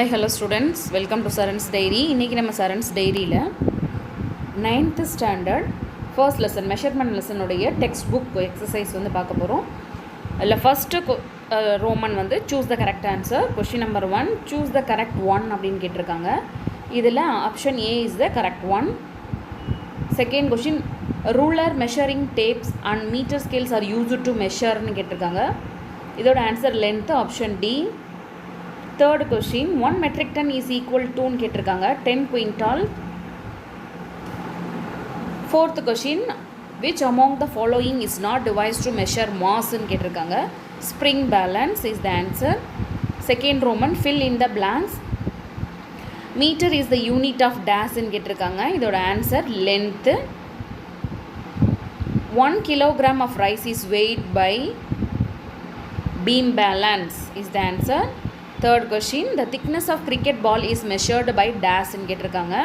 Hi, hello students. Welcome to Saran's Diary. இன்றைக்கி நம்ம Saran's Diaryல 9th standard first lesson measurement lesson உடைய text book exercise வந்து பார்க்க போகிறோம். அதில் first Roman வந்து choose the correct answer. Question number 1 choose the correct one அப்படின்னு கேட்டிருக்காங்க. இதில் option A is the correct one. Second question ruler, measuring tapes and meter scales are used to measureன்னு கேட்டிருக்காங்க. இதோட answer length option D. Third question 1 metric ton is equal to 10 quintal. Fourth question which among the following is not devised to measure mass spring balance is the answer. Second Roman fill in the blanks. Meter is the unit of dash idoda answer length. 1 kilogram of rice is weighed by beam balance is the answer. Third question the thickness of cricket ball is measured by dash in கேட்டிருக்காங்க.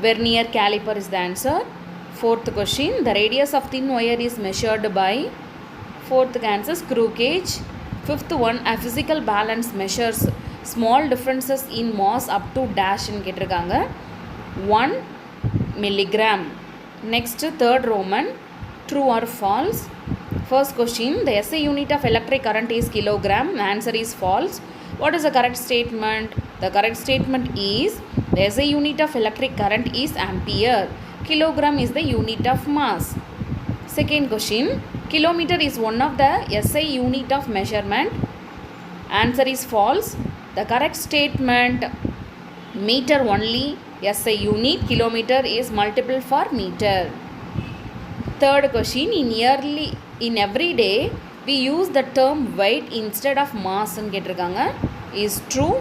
Vernier caliper is the answer. Fourth question the radius of thin wire is measured by fourth answer screw gauge. Fifth one a physical balance measures small differences in mass up to dash in கேட்டிருக்காங்க. 1 milligram. Next third Roman true or false. First question the SI unit of electric current is kilogram. Answer is false. What is the correct statement? The correct statement is the SI unit of electric current is ampere. Kilogram is the unit of mass. Second question kilometer is one of the SI unit of measurement. Answer is false. The correct statement meter only SI unit, kilometer is multiple for meter. Third question in every day we use the term weight instead of mass is true.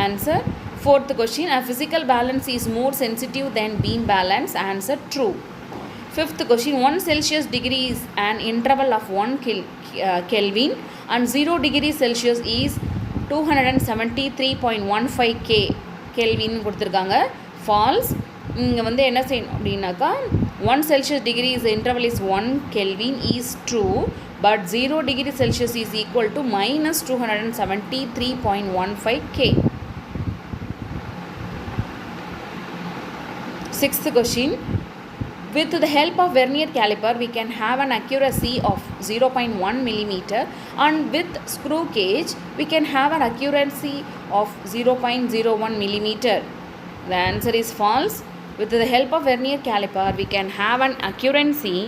Answer. Fourth question a physical balance is more sensitive than beam balance. Answer true. Fifth question 1 Celsius degree is an interval of 1 Kelvin and 0 degree Celsius is 273.15 Kelvin கொடுத்திருக்காங்க. False. இங்கே வந்து என்ன செய்யணும் அப்படின்னாக்கா 1 Celsius degree is interval is 1 Kelvin is true, but 0 degree Celsius is equal to minus 273.15 K. Sixth question with the help of vernier caliper we can have an accuracy of 0.1 millimeter and with screw gauge we can have an accuracy of 0.01 millimeter. The answer is false. With the help of vernier caliper we can have an accuracy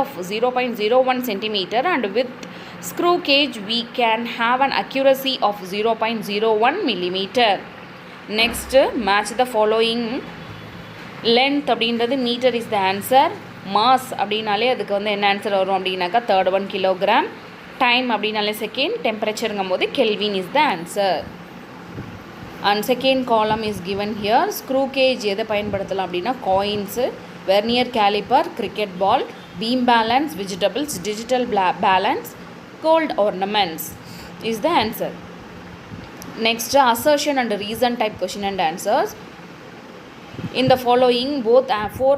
of 0.01 centimeter and with screw gauge we can have an accuracy of 0.01 millimeter. Next match the following. Length அப்படின்றது meter is the answer. Mass அப்படினாலே அதுக்கு வந்து என்ன answer வரும் அப்படின்னாக்கா third one kilogram. Time அப்படினாலே second. Temperatureங்கும்போது Kelvin is the answer. And second column is given here. Screw gauge எதை பயன்படுத்தலாம் அப்படின்னா coins, vernier caliper, cricket ball, beam balance, vegetables, digital balance, gold ornaments is the answer. Next assertion and reason type question and answers. In the following both four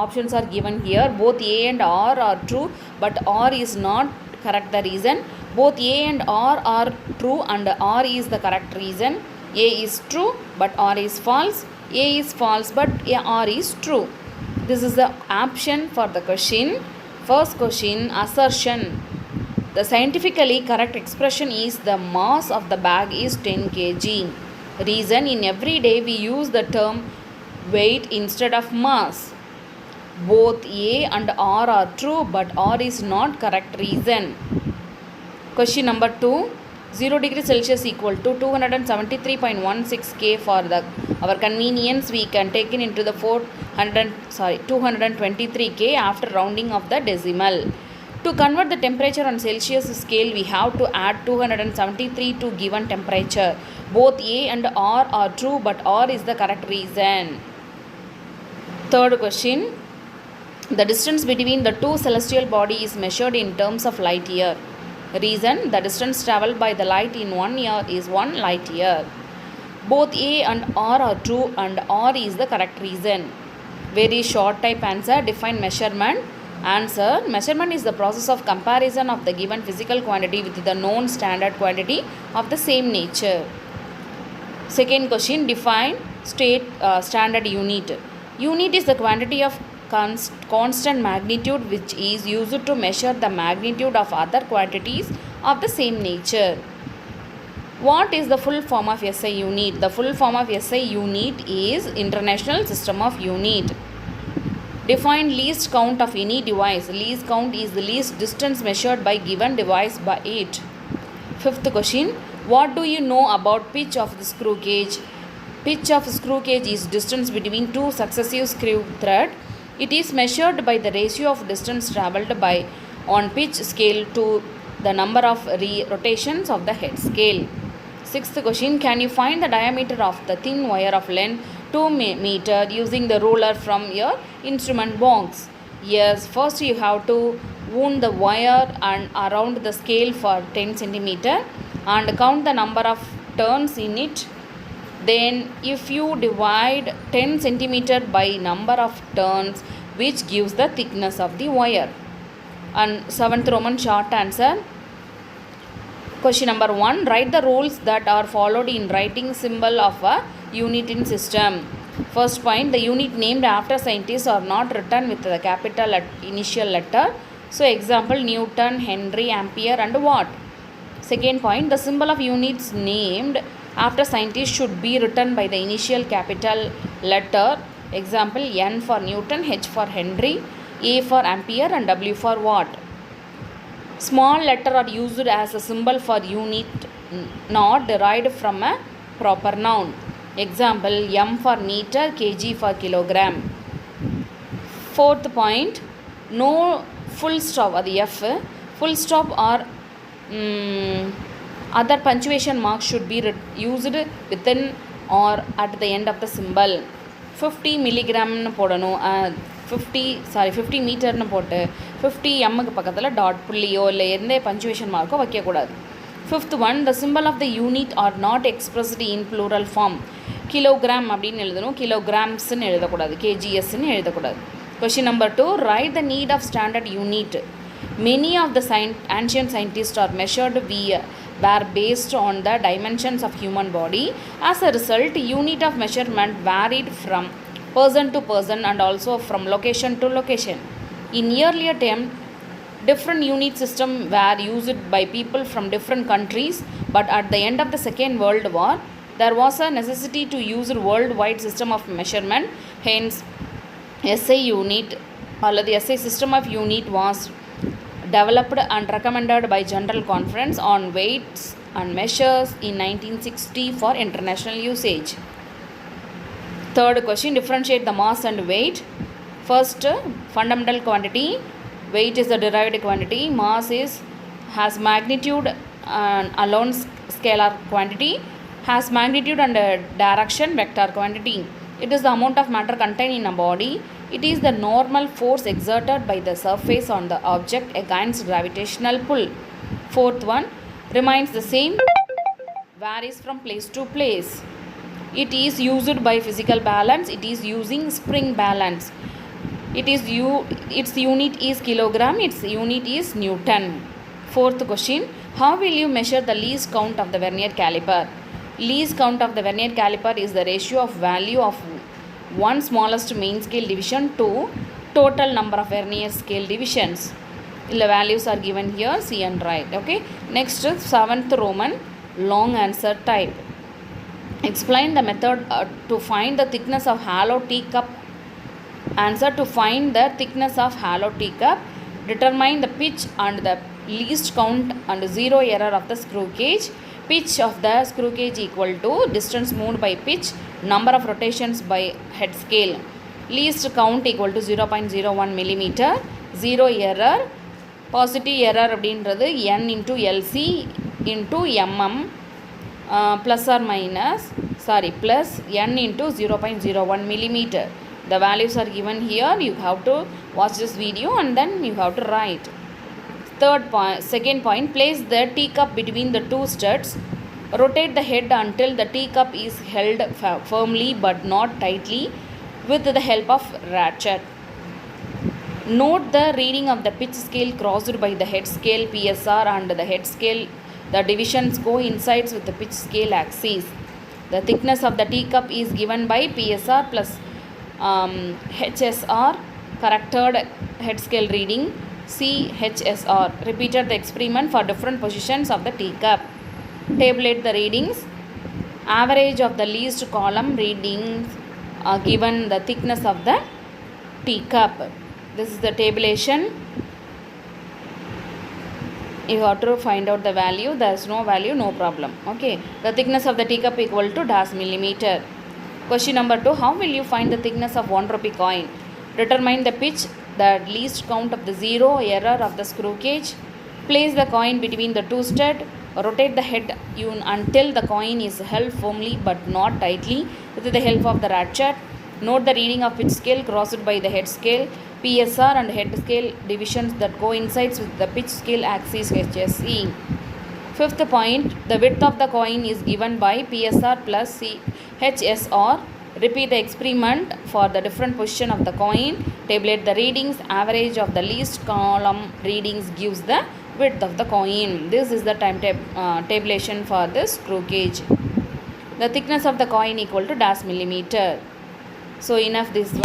options are given here. Both A and R are true but R is not correct the reason. Both A and R are true and R is the correct reason. A is true but R is false. A is false but R is true. This is the option for the question. First question assertion. The scientifically correct expression is the mass of the bag is 10 kg. Reason in every day we use the term weight instead of mass. Both A and R are true but R is not correct reason. Question number 2 0 degree Celsius equal to 273.16 K. For our convenience we can take it into the 223 K after rounding of the decimal. To convert the temperature on Celsius scale we have to add 273 to given temperature. Both A and R are true but R is the correct reason. Third question the distance between the two celestial bodies is measured in terms of light year. Reason the distance travelled by the light in 1 year is 1 light year. Both A and R are true and R is the correct reason. Very short type answer. Define measurement. Answer. Measurement is the process of comparison of the given physical quantity with the known standard quantity of the same nature. Second question. Define standard unit. Unit is the quantity of constant magnitude which is used to measure the magnitude of other quantities of the same nature. What is the full form of SI unit? The full form of SI unit is International System of Unit. Define least count of any device. Least count is the least distance measured by given device by it. Fifth question. What do you know about pitch of the screw gauge? Pitch of screw gauge is distance between two successive screw threads. It is measured by the ratio of distance travelled by on pitch scale to the number of rotations of the head scale. Sixth question. Can you find the diameter of the thin wire of length 2 meter using the ruler from your instrument box? Yes, first you have to wound the wire and around the scale for 10 centimeter and count the number of turns in it. Then if you divide 10 centimeter by number of turns, which gives the thickness of the wire. And 7th Roman short answer. Question number 1. Write the rules that are followed in writing symbol of a unit in system. First point. The unit named after scientists are not written with the capital initial letter. So example Newton, Henry, Ampere and Watt. Second point. The symbol of units named after scientists should be written by the initial capital letter. Example N for Newton, H for Henry, A for Ampere and W for Watt. Small letter are used as a symbol for unit not derived from a proper noun. Example M for meter, kg for kilogram. Fourth point. No full stop, the F, full stop or other punctuation marks should be used within or at the end of the symbol. 50 milligram போடணும் 50 மீட்டர்னு போட்டு 50 எம்முக்கு பக்கத்தில் dot புள்ளியோ இல்லை எந்த punctuation மார்க்கோ வைக்கக்கூடாது. Fifth one. The symbol of the unit are not expressed in plural form. Kilogram அப்படின்னு எழுதணும், கிலோகிராம்ஸ்ன்னு எழுதக்கூடாது, கேஜிஎஸ்ன்னு எழுதக்கூடாது. Question number 2. Write the need of standard unit. Many of the ancient scientists are measured were based on the dimensions of human body. As a result, unit of measurement varied from person to person and also from location to location. In earlier time, different unit system were used by people from different countries, but at the end of the Second World War, there was a necessity to use a worldwide system of measurement. Hence, SI unit or the SI system of unit was developed and recommended by General Conference on Weights and Measures in 1960 for international usage. Third question. Differentiate the mass and weight. First, fundamental quantity. Weight is the derived quantity. Mass has magnitude and alone scalar quantity. Has magnitude and direction vector quantity. It is the amount of matter contained in a body. It is the normal force exerted by the surface on the object against gravitational pull. Fourth one. Remains the same. Varies from place to place. It is used by physical balance. It is using spring balance. Its unit is kilogram. Its unit is Newton. Fourth question. How will you measure the least count of the vernier caliper? Least count of the vernier caliper is the ratio of value of one smallest main scale division to total number of vernier scale divisions. The values are given here. See and write. Okay. Next, 7th Roman long answer type. Explain the method to find the thickness of hollow teacup. Answer. To find the thickness of hollow teacup, determine the pitch and the least count and zero error of the screw gauge. Pitch of the screw gauge equal to distance moved by pitch, number of rotations by head scale. Least count equal to 0.01 millimeter. Zero error. Positive error அப்படின்றது n into LC into mm plus or minus plus n into 0.01 millimeter. The values are given here. You have to watch this video and then you have to write. Second point, place the teacup between the two studs. Rotate the head until the teacup is held firmly but not tightly with the help of ratchet. Note the reading of the pitch scale crossed by the head scale PSR and the head scale. The divisions coincides with the pitch scale axis. The thickness of the teacup is given by PSR plus HSR. Corrected head scale reading CHSR. Repeated the experiment for different positions of the teacup. Tabulate the readings. Average of the least column readings given the thickness of the teacup. This is the tabulation. You have to find out the value. There is no value, no problem. Okay. The thickness of the teacup equal to dash millimeter. Question number 2. How will you find the thickness of 1 rupee coin? Determine the pitch, the least count of the zero error of the screw gauge. Place the coin between the two studs. Rotate the head until the coin is held firmly but not tightly with the help of the ratchet. Note the reading of pitch scale crossed by the head scale PSR and head scale divisions that coincides with the pitch scale axis HSE. Fifth point, the width of the coin is given by PSR plus HSR. Repeat the experiment for the different position of the coin. Tabulate the readings. Average of the least column readings gives the width of the coin. This is the tabulation for this screw gauge. The thickness of the coin equal to dash millimeter. So enough this one.